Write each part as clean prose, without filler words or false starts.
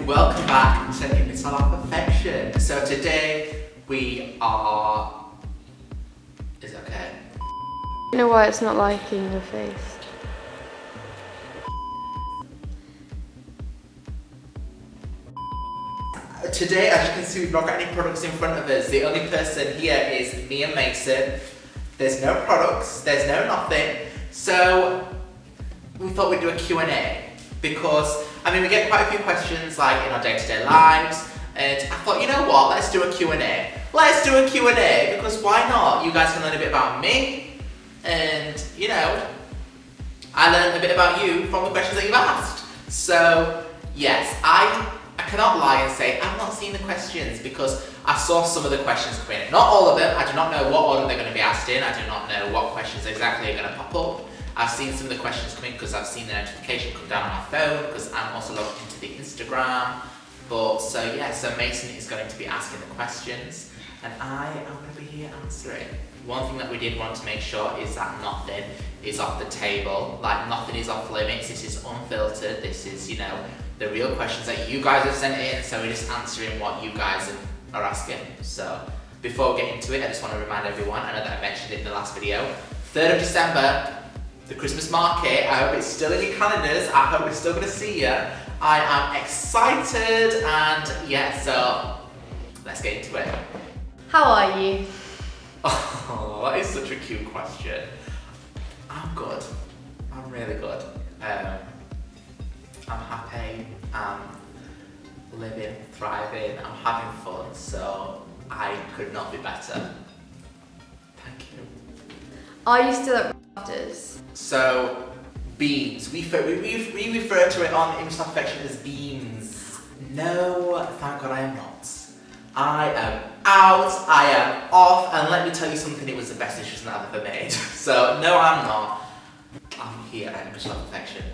welcome back to Untitled Perfection. So today we are... Is it okay? You know why it's not liking your face? Today, as you can see, we've not got any products in front of us. The only person here is me and Mason. There's no products, there's no nothing. So we thought we'd do a Q&A because, I mean, we get quite a few questions like in our day-to-day lives, and I thought, you know what, let's do a Q&A. Let's do a Q&A because why not? You guys can learn a bit about me, and you know, I learned a bit about you from the questions that you've asked. So yes, I cannot lie and say I've not seen the questions because I saw some of the questions come in. Not all of them. I do not know what order they're going to be asked in. I do not know what questions exactly are going to pop up. I've seen some of the questions come in because I've seen the notification come down on my phone because I'm also logged into the Instagram. But so yeah, so Mason is going to be asking the questions and I am going to be here answering. One thing that we did want to make sure is that nothing is off the table. Like nothing is off limits. This is unfiltered. This is, you know, the real questions that you guys have sent in. So we're just answering what you guys are asking. So before we get into it, I just want to remind everyone, I know that I mentioned it in the last video, 3rd of December, the Christmas market. I hope it's still in your calendars. I hope we're still going to see you. I am excited and yeah, so let's get into it. How are you? Oh, that is such a cute question. I'm good. I'm really good. I'm happy. I'm living, thriving. I'm having fun. So I could not be better. Thank you. Are you still at Rafters? So beams. We refer to it on Image Perfection as beams. No, thank God I am not. I am out, I am off, and let me tell you something, it was the best decision I've ever made. So, no I'm not. I'm here at Image Perfection.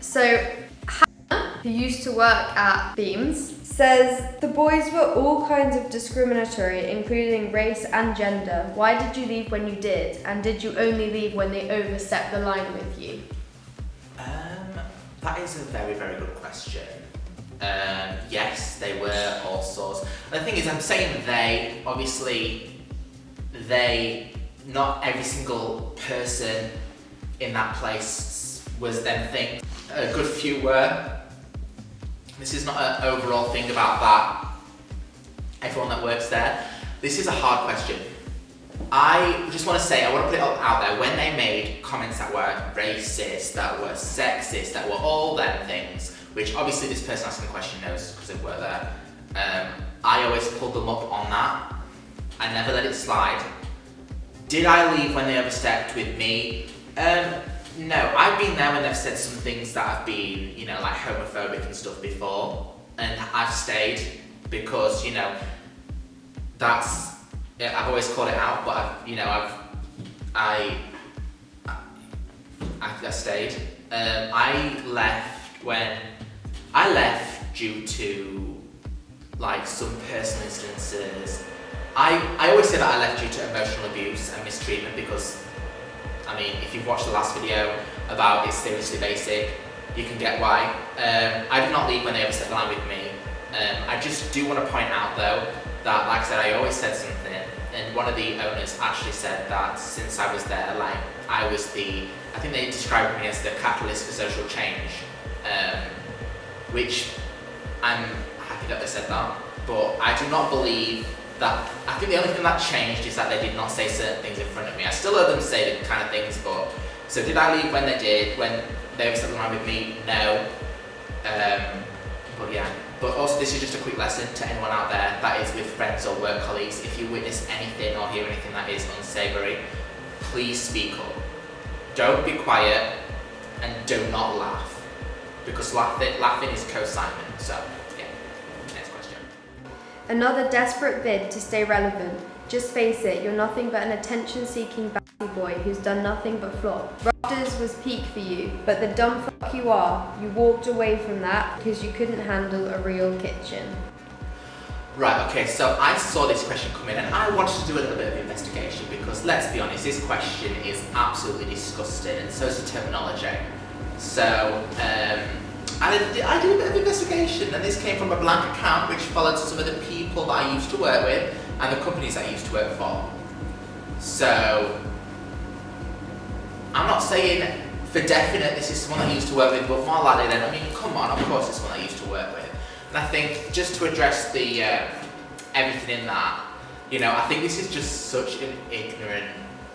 So, Hannah, who used to work at Beams, says the boys were all kinds of discriminatory, including race and gender. Why did you leave when you did? And did you only leave when they overstepped the line with you? That is a very, very good question. Yes, they were all sorts. And the thing is, I'm saying they, obviously, not every single person in that place was them things. A good few were. This is not an overall thing about that. Everyone that works there. This is a hard question. I just want to say, I want to put it out there, when they made comments that were racist, that were sexist, that were all them things, which obviously this person asking the question knows because they were there, I always pulled them up on that. I never let it slide. Did I leave when they overstepped with me? No, I've been there when they've said some things that have been, you know, like homophobic and stuff before, and I've stayed because, you know, that's, I've always called it out, but I stayed. I left due to like some personal instances. I always say that I left due to emotional abuse and mistreatment because, I mean, if you've watched the last video about It's Seriously Basic, you can get why. I did not leave when they overstepped the line with me. I just do want to point out though, that like I said, I always said something, and one of the owners actually said that since I was there, like, I was I think they described me as the catalyst for social change, which I'm happy that they said that, but I do not believe that. I think the only thing that changed is that they did not say certain things in front of me. I still heard them say the kind of things, but, so did I leave when they did, when they were stepping around with me? No. But yeah. But also, this is just a quick lesson to anyone out there that is with friends or work colleagues. If you witness anything or hear anything that is unsavory, please speak up. Don't be quiet and do not laugh, because laughing is co-signing. So, yeah. Next question. Another desperate bid to stay relevant. Just face it, you're nothing but an attention-seeking baddie boy who's done nothing but flop. Rafters was peak for you, but the dumb fuck you are, you walked away from that because you couldn't handle a real kitchen. Right, okay, so I saw this question come in and I wanted to do a little bit of investigation because, let's be honest, this question is absolutely disgusting and so is the terminology. So, I I did a bit of investigation, and this came from a blank account which followed some of the people that I used to work with and the companies I used to work for. So, I'm not saying for definite this is someone I used to work with, but more likely than, I mean, come on, of course it's someone I used to work with. And I think just to address the everything in that, you know, I think this is just such an ignorant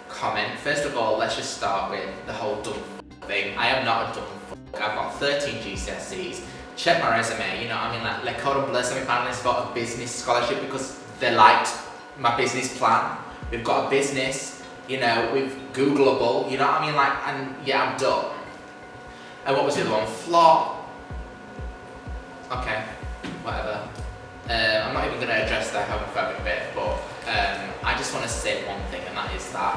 comment. First of all, let's just start with the whole dumb thing. I am not a dumb fuck. I've got 13 GCSEs. Check my resume, you know, I mean, like Cordon Bleu semi-finalists got a business scholarship because they liked my business plan. We've got a business, you know, with Googleable, you know what I mean, like, and yeah, I'm done. And what was the other one? Flop. Okay, whatever. I'm not even going to address the homophobic bit, but I just want to say one thing, and that is that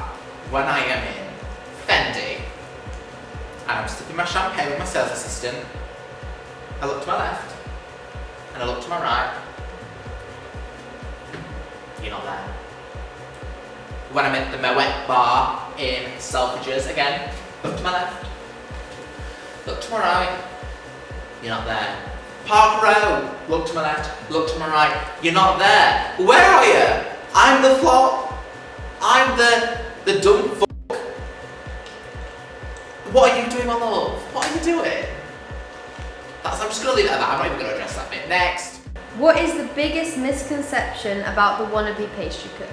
when I am in Fendi and I'm sipping my champagne with my sales assistant, I look to my left and I look to my right. You're not there. When I'm at the Moet bar in Selfridges, again, look to my left, look to my right. You're not there. Park Row, look to my left, look to my right, you're not there. Where are you? I'm the flop. I'm the dumb fuck. What are you doing on the love? What are you doing? I'm just going to leave it at that. I'm not even going to address that bit. Next. What is the biggest misconception about the wannabe pastry cook?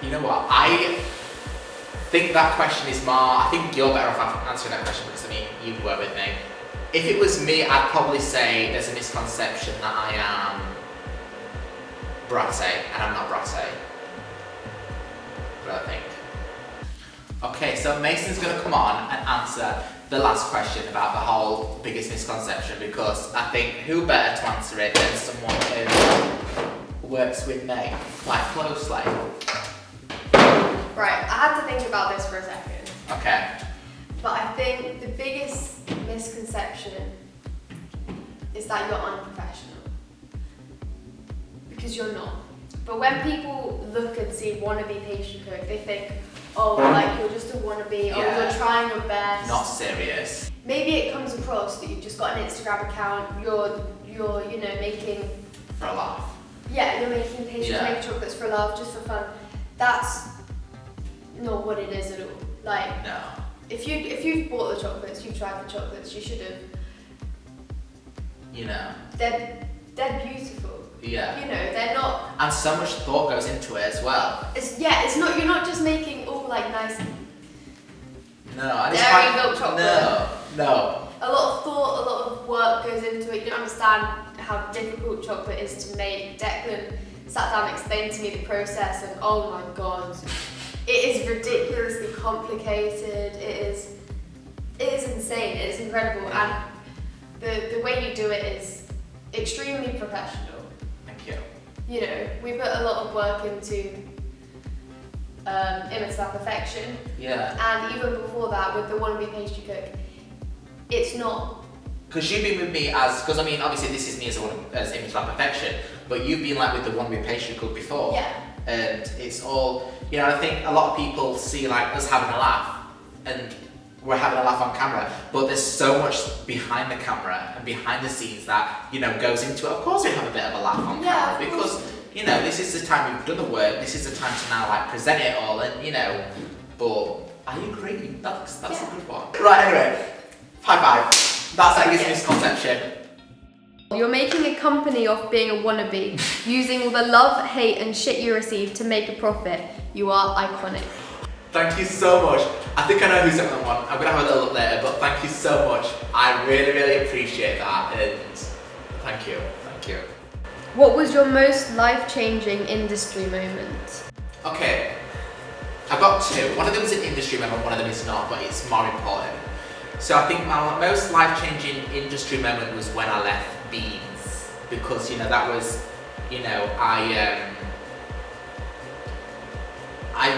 You know what? I think that question is more, I think you're better off answering that question because I mean, you were with me. If it was me, I'd probably say there's a misconception that I am bratte, and I'm not bratte. What do I think? Okay, so Mason's going to come on and answer the last question about the whole biggest misconception, because I think who better to answer it than someone who works with me quite closely. Right, I had to think about this for a second. Okay. But I think the biggest misconception is that you're unprofessional. Because you're not. But when people look and see wannabe pastry cook, they think, oh, like you're just a wannabe, oh, you're trying your best. Not serious. Maybe it comes across that you've just got an Instagram account, you're you know, making... For a laugh. Yeah, you're making pastries, making chocolates for a laugh, just for fun. That's not what it is at all. Like, no. If you've bought the chocolates, you've tried the chocolates, you should have. You know. They're beautiful. Yeah. You know, they're not. And so much thought goes into it as well. It's not. You're not just making all like nice. No. Dairy milk chocolate. No. A lot of thought, a lot of work goes into it. You don't understand how difficult chocolate is to make. Declan sat down and explained to me the process, and oh my god. It is ridiculously complicated. It is insane. It is incredible, and the way you do it is extremely professional. Thank you. You know, we put a lot of work into Image Lab Perfection. Yeah. And even before that, with the wannabe pastry cook, it's not. Because you've been with me because I mean, obviously this is me as Image Lab Perfection, but you've been like with the wannabe pastry cook before. Yeah. And it's all, you know, I think a lot of people see like us having a laugh and we're having a laugh on camera, but there's so much behind the camera and behind the scenes that, you know, goes into it. Of course we have a bit of a laugh on camera because, you know, this is the time we've done the work, this is the time to now like present it all and, you know, but I agree, that's a good one. Right, anyway, high five. That's our biggest misconception. You're making a company off being a wannabe, using all the love, hate and shit you receive to make a profit. You are iconic. Thank you so much. I think I know who sent that one. I'm going to have a little look later, but thank you so much. I really, really appreciate that, and thank you. What was your most life-changing industry moment? Okay, I've got two. One of them is an industry moment, one of them is not, but it's more important. So I think my most life-changing industry moment was when I left Beans, because, you know, that was, you know, I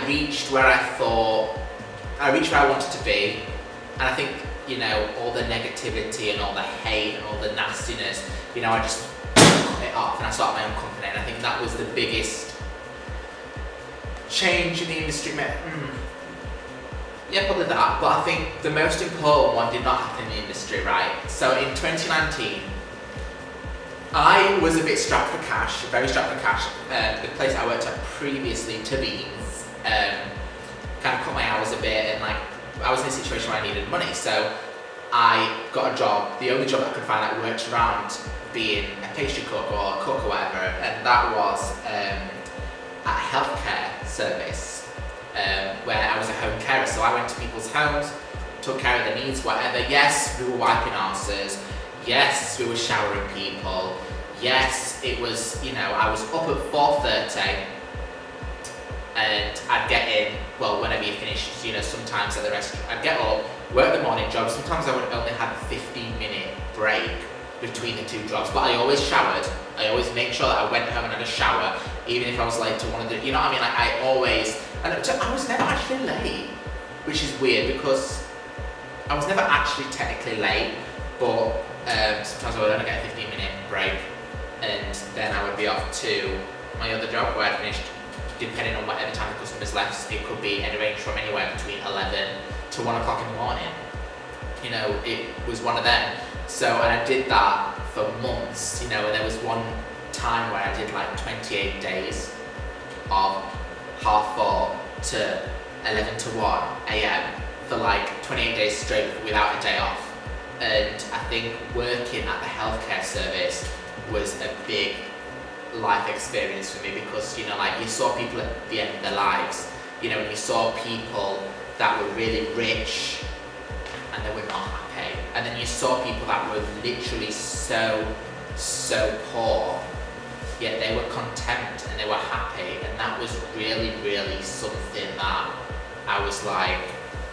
reached where I wanted to be, and I think, you know, all the negativity and all the hate and all the nastiness, you know, I just cut it off and I started my own company, and I think that was the biggest change in the industry. Yeah, probably that. But I think the most important one did not happen in the industry, right? So in 2019, I was a bit strapped for cash, very strapped for cash. The place I worked at previously to Beans kind of cut my hours a bit, and like I was in a situation where I needed money, so I got a job, the only job I could find that worked around being a pastry cook or a cook or whatever, and that was at a healthcare service where I was a home carer. So I went to people's homes, took care of their needs, whatever. Yes, we were wiping arses. Yes, we were showering people. Yes, it was, you know, I was up at 4:30 and I'd get in, well, whenever you finished, you know, sometimes at the restaurant, I'd get up, work the morning job. Sometimes I would only have a 15-minute break between the two jobs, but I always showered. I always made sure that I went home and had a shower, even if I was late to one of the, you know what I mean? Like I always, and I was never actually late, which is weird because I was never actually technically late, but sometimes I would only get a 15-minute break, and then I would be off to my other job where I finished, depending on whatever time the customers left. It could be ranged from anywhere between 11 to 1 o'clock in the morning. You know, it was one of them. So, and I did that for months, you know, and there was one time where I did like 28 days of 4:30 to 11 to 1 a.m. for like 28 days straight without a day off. And I think working at the healthcare service was a big life experience for me because, you know, like you saw people at the end of their lives, you know, and you saw people that were really rich and they were not happy. And then you saw people that were literally so poor, yet they were content and they were happy. And that was really, really something that I was like,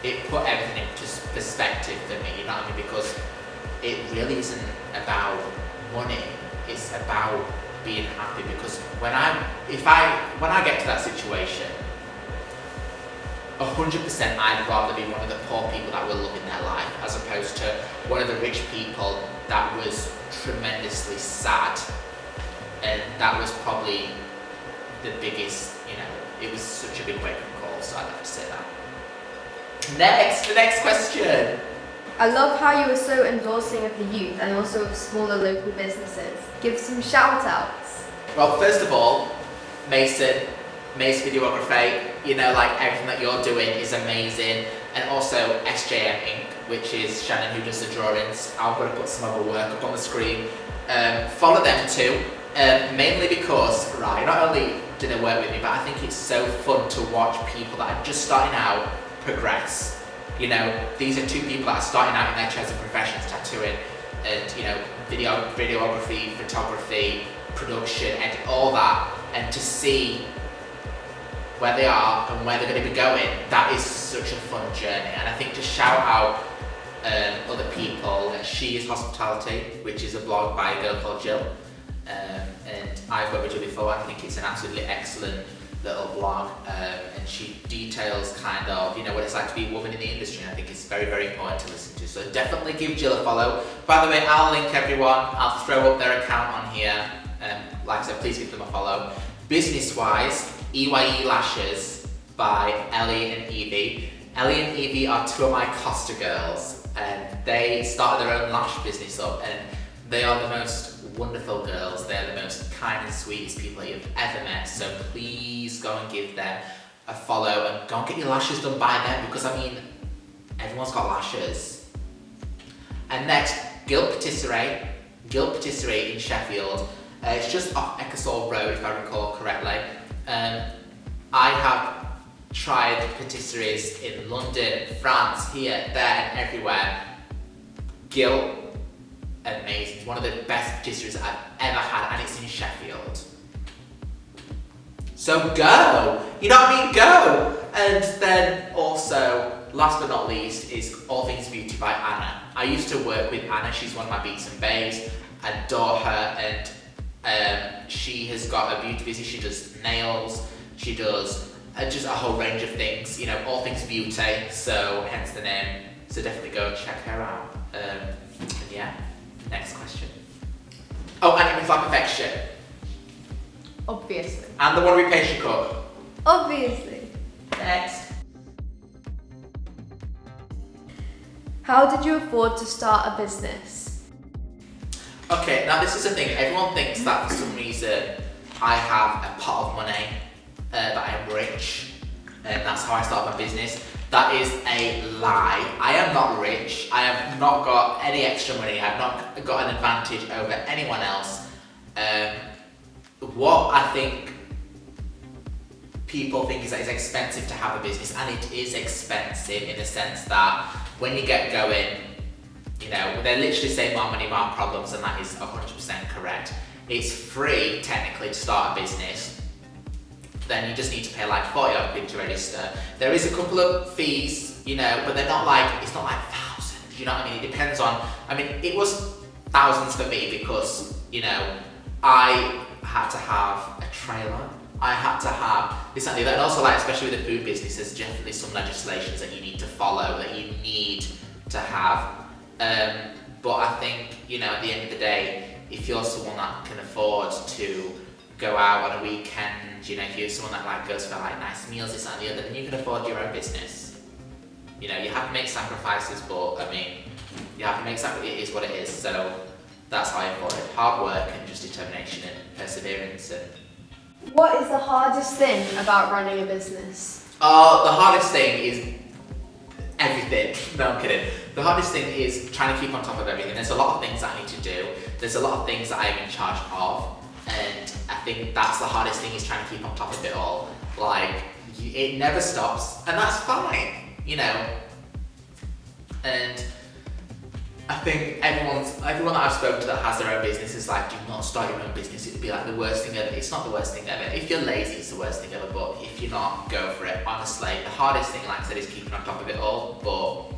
it put everything into perspective for me, you know what I mean? Because it really isn't about money, it's about being happy. Because when I get to that situation, 100% I'd rather be one of the poor people that were loving their life as opposed to one of the rich people that was tremendously sad. And that was probably the biggest, you know, it was such a big wake-up call, so I'd have to say that. The next question. I love how you are so endorsing of the youth and also of smaller local businesses. Give some shout outs. Well, first of all, Mace Videography, you know, like everything that you're doing is amazing. And also SJM Inc., which is Shannon who does the drawings. I'm going to put some other work up on the screen. Follow them too, mainly because, right, not only do they work with me, but I think it's so fun to watch people that are just starting out progress. You know, these are two people that are starting out in their chosen professions, tattooing and, you know, videography, photography, production, and all that, and to see where they are and where they're going to be going, that is such a fun journey. And I think to shout out other people, She Is Hospitality, which is a blog by a girl called Jill, and I've worked with Jill before. I think it's an absolutely excellent little blog, and she details kind of, you know, what it's like to be a woman in the industry, and I think it's very, very important to listen to. So definitely give Jill a follow. By the way, I'll link everyone, I'll throw up their account on here, like I said, please give them a follow. Business-wise, EYE Lashes by Ellie and Evie. Ellie and Evie are two of my Costa girls, and they started their own lash business up, and they are the most wonderful girls. They're the most kind and sweetest people that you've ever met, so please go and give them a follow and go and get your lashes done by them, because I mean, everyone's got lashes. And next, Guilt Patisserie in Sheffield. It's just off Ecclesall Road, if I recall correctly. I have tried patisseries in London, France, here, there, and everywhere. Guilt, amazing. It's one of the best patisseries I've ever had, and it's in Sheffield. So go! You know what I mean? Go! And then also, last but not least, is All Things Beauty by Anna. I used to work with Anna. She's one of my beats and babes. I adore her, and she has got a beauty business. She does nails, she does just a whole range of things, you know, all things beauty, so hence the name. So definitely go and check her out. And yeah, next question. Oh, and Image Like Perfection. Obviously. And the Wannabe Pastry Cook. Obviously. Next. How did you afford to start a business? Okay, now this is the thing. Everyone thinks that for some reason I have a pot of money, that I'm rich, and that's how I start my business. That is a lie. I am not rich. I have not got any extra money. I've not got an advantage over anyone else. What I think people think is that it's expensive to have a business, and it is expensive in the sense that when you get going, you know, they literally say more money, more problems, and that is 100% correct. It's free technically to start a business. Then you just need to pay like 40 odd quid to register. There is a couple of fees, you know, but they're not like, it's not like thousands, you know what I mean? It depends on, I mean, it was thousands for me because, you know, I had to have a trailer. I had to have this and the other, and also like, especially with the food business, there's definitely some legislations that you need to follow, that you need to have. But I think, you know, at the end of the day, if you're someone that can afford to go out on a weekend, you know, if you're someone that like goes for like nice meals, this and the other, then you can afford your own business. You know, you have to make sacrifices, but I mean, you have to make sacrifices, it is what it is. So that's how I afford it. Hard work and just determination and perseverance. And What is the hardest thing about running a business? the hardest thing is everything. No, I'm kidding. The hardest thing is trying to keep on top of everything. There's a lot of things that I need to do. There's a lot of things that I'm in charge of. And I think that's the hardest thing, is trying to keep on top of it all. Like, it never stops, and that's fine, you know. And I think everyone that I've spoken to that has their own business is like, do not start your own business. It'd be like the worst thing ever. It's not the worst thing ever. If you're lazy, it's the worst thing ever. But if you're not, go for it. Honestly, the hardest thing, like I said, is keeping on top of it all. But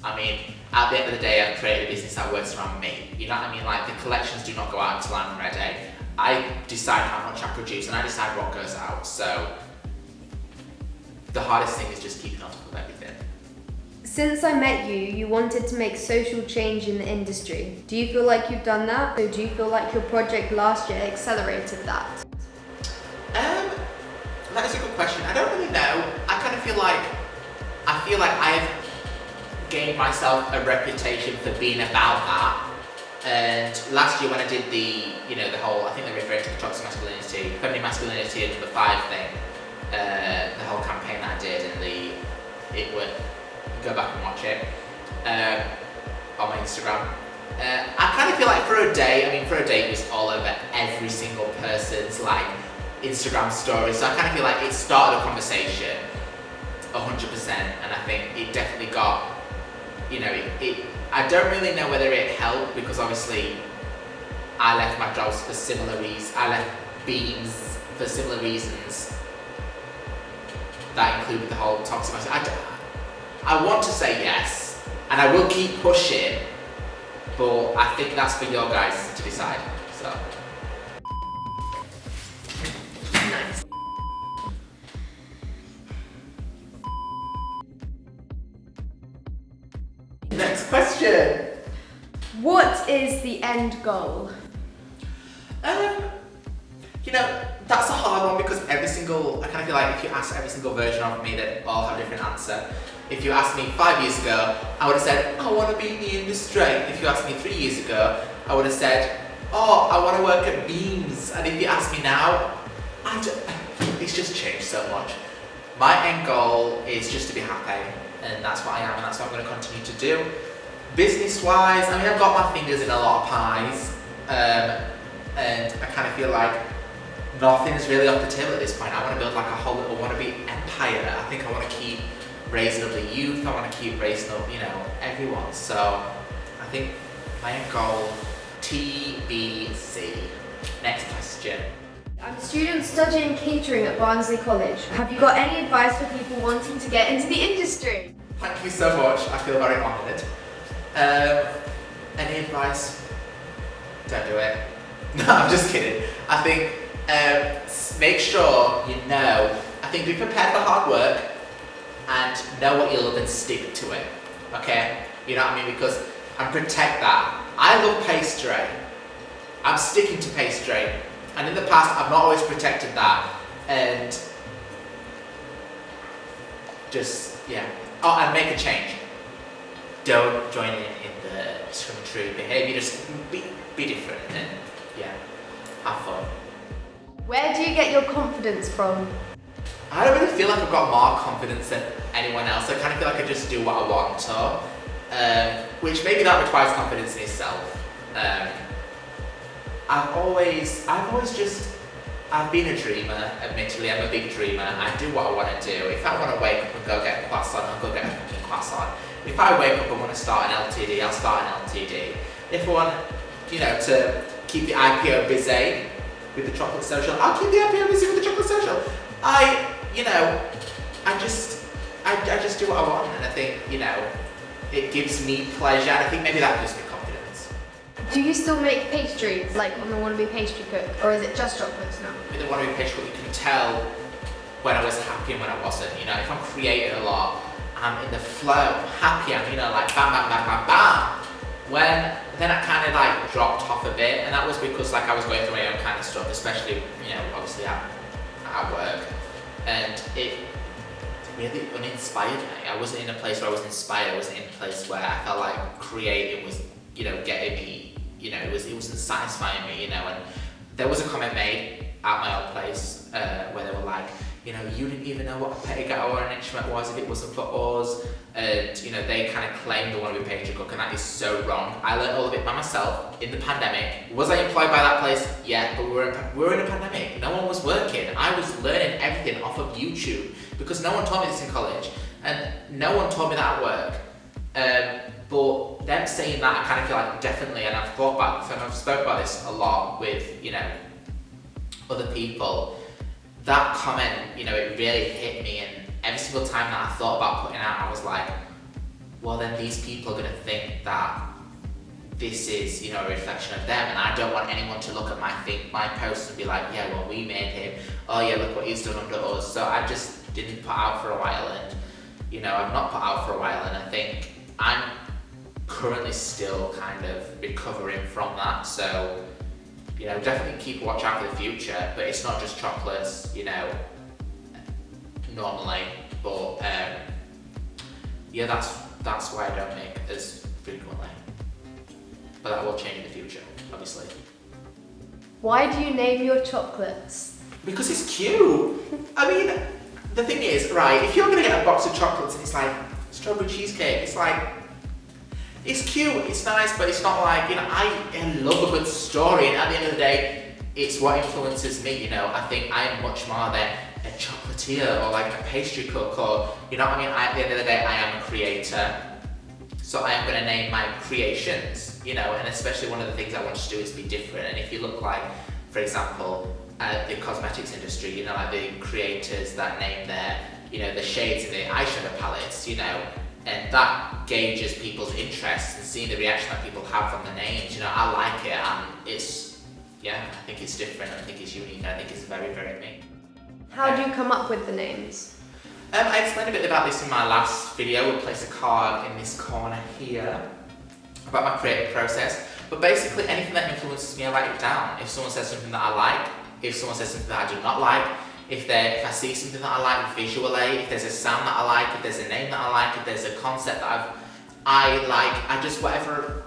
I mean, at the end of the day, I've created a business that works around me. You know what I mean? Like, the collections do not go out until I'm ready. I decide how much I produce, and I decide what goes out. So the hardest thing is just keeping on top of everything. Since I met you, you wanted to make social change in the industry. Do you feel like you've done that, or do you feel like your project last year accelerated that? That is a good question. I don't really know. I kind of feel like I have gained myself a reputation for being about that. And last year when I did the, you know, the whole, I think they're referring to the toxic masculinity, feminine masculinity and the 5 thing, the whole campaign that I did, and it would go back and watch it on my Instagram. I kind of feel like for a day it was all over every single person's like Instagram story. So I kind of feel like it started a conversation 100%, and I think it definitely got, you know, I don't really know whether it helped, because obviously I left my jobs for similar reasons. I left Beams for similar reasons. That included the whole toxic masculinity. I want to say yes, and I will keep pushing, but I think that's for your guys to decide. So. Nice. Next question. What is the end goal? You know, that's a hard one, because I kind of feel like if you ask every single version of me, they all have a different answer. If you asked me 5 years ago, I would have said, I want to be in the industry. If you asked me 3 years ago, I would have said, oh, I want to work at Beams. And if you ask me now, it's just changed so much. My end goal is just to be happy, and that's what I am, and that's what I'm going to continue to do. Business-wise, I mean, I've got my fingers in a lot of pies, and I kind of feel like nothing's really off the table at this point. I want to build like a whole little wannabe empire. I think I want to keep raising up the youth. I want to keep raising up, you know, everyone. So I think my end goal, TBC. Next question. I'm a student studying catering at Barnsley College. Have you got any advice for people wanting to get into the industry? Thank you so much. I feel very honoured. Any advice? Don't do it. No, I'm just kidding. I think make sure you know. I think be prepared for hard work and know what you love and stick to it. Okay? You know what I mean? Because and protect that. I love pastry. I'm sticking to pastry. And in the past, I've not always protected that. And just, yeah. Oh, and make a change. don't join in the discriminatory behaviour. Just be different and have fun. Where do you get your confidence from? I don't really feel like I've got more confidence than anyone else. I kind of feel like I just do what I want to, which maybe that requires confidence in itself. I've been a dreamer, admittedly. I'm a big dreamer. I do what I want to do. If I want to wake up and go get a class on, I'll go get a fucking class on. If I wake up and want to start an LTD, I'll start an LTD. If I want, to keep the IPO busy with the chocolate social, I'll keep the IPO busy with the chocolate social. I just do what I want, and I think, it gives me pleasure, and I think maybe that gives me confidence. Do you still make pastries, like on the Wannabe Pastry Cook, or is it just chocolates now? With the Wannabe Pastry Cook, you can tell when I was happy and when I wasn't. If I'm creating a lot, I'm in the flow, I'm happy, I'm, like bam, bam, bam, bam, bam. Then I kind of like dropped off a bit, and that was because like I was going through my own kind of stuff, especially, obviously at work, and it really uninspired me. I wasn't in a place where I was inspired. I wasn't in a place where I felt like creating was, getting me, it wasn't satisfying me, and there was a comment made at my old place where they were like, you didn't even know what a petticoat or an instrument was if it wasn't for us, and they kind of claimed the Wannabe Pastry Cook, and that is so wrong. I learned all of it by myself in the pandemic. Was I employed by that place? Yeah, but we were in a pandemic. No one was working. I was learning everything off of YouTube because no one told me this in college, and no one told me that at work. But them saying that, I kind of feel like definitely, and I've thought about this, and I've spoke about this a lot with other people. That comment, it really hit me, and every single time that I thought about putting out, I was like, well, then these people are going to think that this is, a reflection of them, and I don't want anyone to look at my post and be like, yeah, well, we made him, oh yeah, look what he's done under us. So I just didn't put out for a while, and I've not put out for a while, and I think I'm currently still kind of recovering from that. So definitely keep a watch out for the future, but it's not just chocolates, normally, but that's why I don't make as frequently, but that will change in the future, obviously. Why do you name your chocolates? Because it's cute. I mean, the thing is, right, if you're gonna get a box of chocolates and it's like strawberry cheesecake, it's like, it's cute, it's nice, but it's not like, I love a good story, and at the end of the day, it's what influences me, I think I am much more than a chocolatier or like a pastry cook, or, at the end of the day, I am a creator, so I am going to name my creations, and especially one of the things I want to do is be different. And if you look like, for example, the cosmetics industry, like the creators that name their, the shades in the eyeshadow palettes, and that gauges people's interest, and seeing the reaction that people have from the names, I like it, and it's, I think it's different, I think it's unique, and I think it's very, very me. How do you come up with the names? I explained a bit about this in my last video. We'll place a card in this corner here about my creative process, but basically anything that influences me, I write it down. If someone says something that I like, if someone says something that I do not like, if I see something that I like visually, if there's a sound that I like, if there's a name that I like, if there's a concept that I like, I just, whatever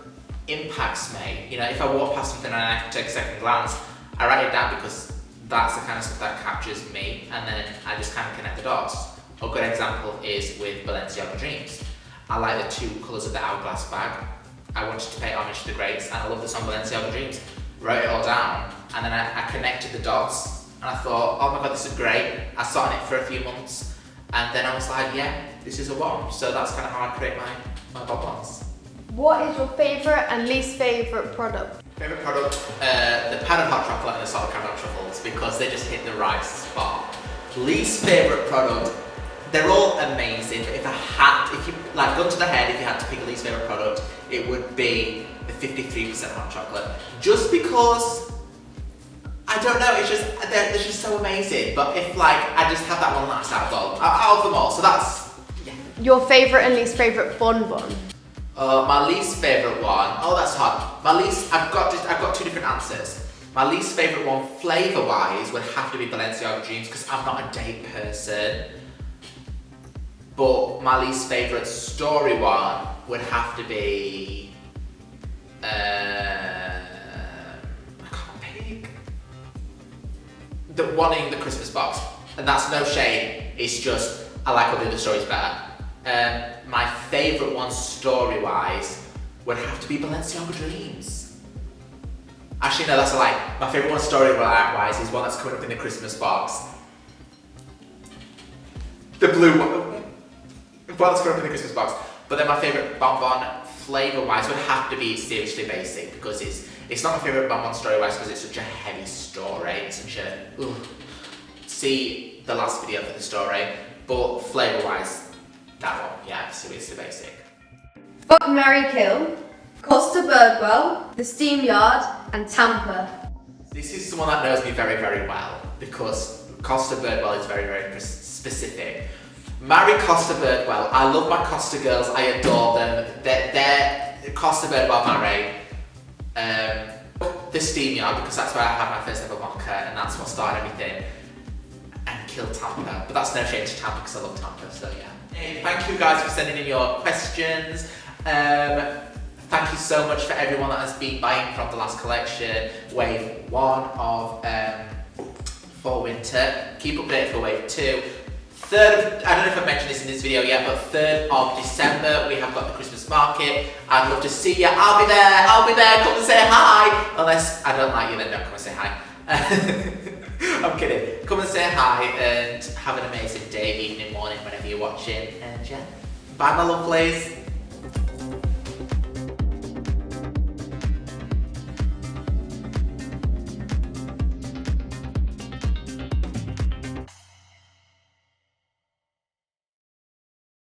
impacts me, if I walk past something and I have to take a second glance, I write it down because that's the kind of stuff that captures me, and then I just kind of connect the dots. A good example is with Balenciaga Dreams. I like the two colours of the hourglass bag. I wanted to pay homage to the greats, and I love the song Balenciaga Dreams. Wrote it all down, and then I connected the dots, and I thought, oh my god, this is great. I sat on it for a few months, and then I was like, yeah, this is a bomb. So that's kind of how I create my bonbons. What is your favourite and least favourite product? Favourite product, the powdered hot chocolate and the salted caramel truffles, because they just hit the right spot. Least favourite product, they're all amazing, but if you like gun to the head, if you had to pick a least favourite product, it would be the 53% hot chocolate. Just because, I don't know, it's just, they're just so amazing. But if I just have that one last out of them all, so that's, yeah. Your favourite and least favourite bonbon? My least favourite one, oh that's hard. I've got two different answers. My least favourite one, flavour-wise, would have to be Balenciaga Dreams, because I'm not a date person. But my least favourite story one would have to be, I can't pick. The one in the Christmas box. And that's no shade, it's just, I like all the other stories better. My favourite one story-wise would have to be Balenciaga Dreams. Actually no, that's a lie. My favourite one story-wise is one that's coming up in the Christmas box. The blue one that's coming up in the Christmas box. But then my favourite bonbon flavour-wise would have to be Seriously Basic, because it's not my favourite bonbon story-wise because it's such a heavy story. It's such a, ugh. See the last video for the story, but flavour-wise, that one, yeah, Seriously Basic. Fuck, marry, kill, Costa Birdwell, the Steam Yard, and Tampa. This is someone that knows me very, very well, because Costa Birdwell is very, very specific. Marry Costa Birdwell. I love my Costa girls, I adore them. They're Costa Birdwell marry. The Steam Yard, because that's where I had my first ever mocha, and that's what started everything. And kill Tampa, but that's no shame to Tampa because I love Tampa, so yeah. Hey, thank you guys for sending in your questions. Thank you so much for everyone that has been buying from the last collection, wave 1 of fall winter. Keep updated for wave 2. 3rd, I don't know if I mentioned this in this video yet, but 3rd of December we have got the Christmas market. I'd love to see you. I'll be there, come and say hi. Unless I don't like you, then don't come and say hi. I'm kidding. Come and say hi and have an amazing day, evening, morning, whenever you're watching. And yeah, bye my lovelies.